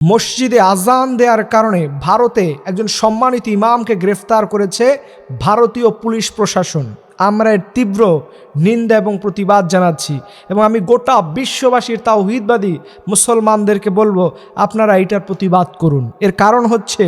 মসজিদে আজান দেওয়ার কারণে ভারতে একজন সম্মানিত ইমামকে গ্রেফতার করেছে ভারতীয় পুলিশ প্রশাসন। আমরা এর তীব্র নিন্দা এবং প্রতিবাদ জানাচ্ছি এবং আমি গোটা বিশ্ববাসীর তাওহীদবাদী মুসলমানদেরকে বলবো, আপনারা এটার প্রতিবাদ করুন। এর কারণ হচ্ছে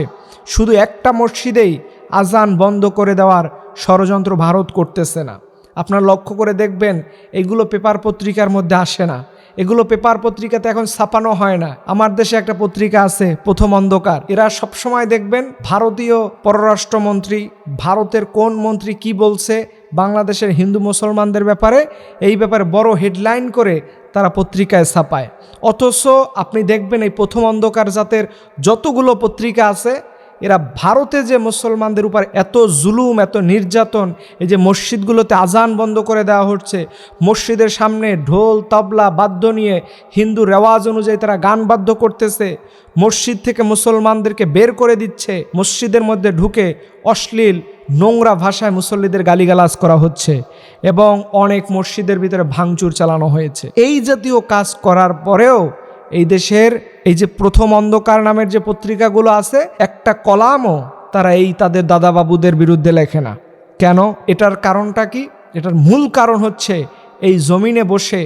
শুধু একটা মসজিদেই আজান বন্ধ করে দেওয়ার ষড়যন্ত্র ভারত করতেছে না। আপনারা লক্ষ্য করে দেখবেন, এগুলো পেপার পত্রিকার মধ্যে আসে না, এগুলো পেপার পত্রিকাতে এখন ছাপানো হয় না। আমার দেশে একটা পত্রিকা আছে প্রথম অন্ধকার, এরা সবসময় দেখবেন ভারতীয় পররাষ্ট্রমন্ত্রী, ভারতের কোন মন্ত্রী কি বলছে বাংলাদেশের হিন্দু মুসলমানদের ব্যাপারে, এই ব্যাপারে বড় হেডলাইন করে তারা পত্রিকায় ছাপায়। অথচ আপনি দেখবেন এই প্রথম অন্ধকার জাতের যতগুলো পত্রিকা আছে, এরা ভারতে যে মুসলমানদের উপর এত জুলুম, এত নির্যাতন, এই যে মসজিদগুলোতে আজান বন্ধ করে দেওয়া হচ্ছে, মসজিদের সামনে ঢোল তবলা বাদ্য নিয়ে হিন্দু রেওয়াজ অনুযায়ী তারা গান বাদ্য করতেছে, মসজিদ থেকে মুসলমানদেরকে বের করে দিচ্ছে, মসজিদের মধ্যে ঢুকে অশ্লীল নোংরা ভাষায় মুসল্লিদের গালিগালাজ করা হচ্ছে এবং অনেক মসজিদের ভিতরে ভাঙচুর চালানো হয়েছে। এই জাতীয় কাজ করার পরেও এই দেশের এই যে প্রথম অন্ধকার নামের যে পত্রিকাগুলো আছে, একটা কলামও তারা এই তাদের দাদাবাবুদের বিরুদ্ধে লেখে না। কেন? এটার কারণটা কি? এটার মূল কারণ হচ্ছে এই জমিনে বসে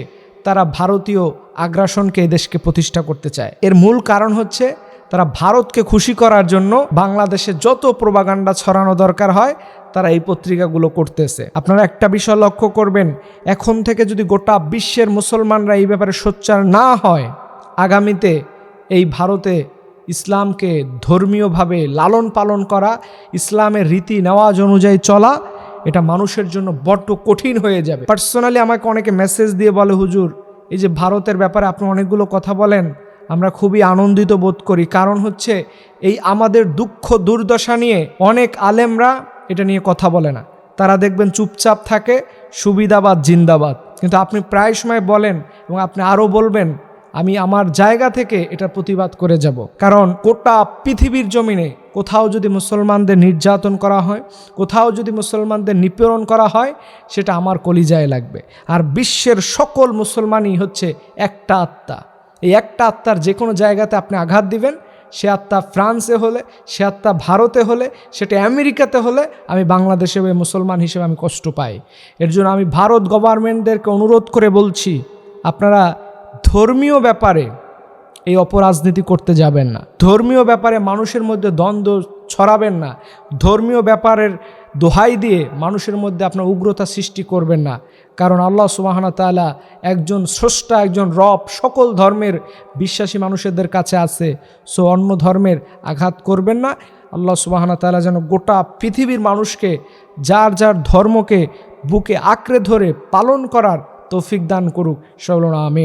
তারা ভারতীয় আগ্রাসনকে এই দেশকে প্রতিষ্ঠা করতে চায়। এর মূল কারণ হচ্ছে তারা ভারতকে খুশি করার জন্য বাংলাদেশে যত প্রোপাগান্ডা ছড়ানো দরকার হয় তারা এই পত্রিকাগুলো করতেছে। আপনারা একটা বিষয় লক্ষ্য করবেন, এখন থেকে যদি গোটা বিশ্বের মুসলমানরা এই ব্যাপারে সোচ্চার না হয়, আগামীতে এই ভারতে ইসলামকে ধর্মীয়ভাবে লালন পালন করা, ইসলামের রীতি নেওয়াজ অনুযায়ী চলা, এটা মানুষের জন্য বড্ড কঠিন হয়ে যাবে। পার্সোনালি আমাকে অনেকে মেসেজ দিয়ে বলে, হুজুর এই যে ভারতের ব্যাপারে আপনি অনেকগুলো কথা বলেন, আমরা খুবই আনন্দিত বোধ করি। কারণ হচ্ছে এই আমাদের দুঃখ দুর্দশা নিয়ে অনেক আলেমরা এটা নিয়ে কথা বলে না, তারা দেখবেন চুপচাপ থাকে, সুবিধাবাদ জিন্দাবাদ। কিন্তু আপনি প্রায় সময় বলেন এবং আপনি আরও বলবেন, আমি আমার জায়গা থেকে এটা প্রতিবাদ করে যাব। কারণ গোটা পৃথিবীর জমিনে কোথাও যদি মুসলমানদের নির্যাতন করা হয়, কোথাও যদি মুসলমানদের নিপীড়ন করা হয়, সেটা আমার কলিজায় লাগবে। আর বিশ্বের সকল মুসলমানই হচ্ছে একটা আত্মা। এই একটা আত্মার যে কোনো জায়গাতে আপনি আঘাত দিবেন, সে আত্মা ফ্রান্সে হলে, সে আত্মা ভারতে হলে, সেটা আমেরিকাতে হলে, আমি বাংলাদেশে মুসলমান হিসেবে আমি কষ্ট পাই। এর জন্য আমি ভারত গভর্নমেন্টদেরকে অনুরোধ করে বলছি, আপনারা ধর্মীয় ব্যাপারে এই অপরাজনীতি করতে যাবেন না, ধর্মীয় ব্যাপারে মানুষের মধ্যে দ্বন্দ্ব ছড়াবেন না, ধর্মীয় ব্যাপারের দোহাই দিয়ে মানুষের মধ্যে আপনার উগ্রতা সৃষ্টি করবেন না। কারণ আল্লাহ সুবহানাহু ওয়া তাআলা একজন স্রষ্টা, একজন রব, সকল ধর্মের বিশ্বাসী মানুষদের কাছে আছে। সো অন্য ধর্মের আঘাত করবেন না। আল্লাহ সুবহানাহু ওয়া তাআলা যেন গোটা পৃথিবীর মানুষকে যার যার ধর্মকে বুকে আঁকড়ে ধরে পালন করার তৌফিক দান করুক। সকলে আমিন।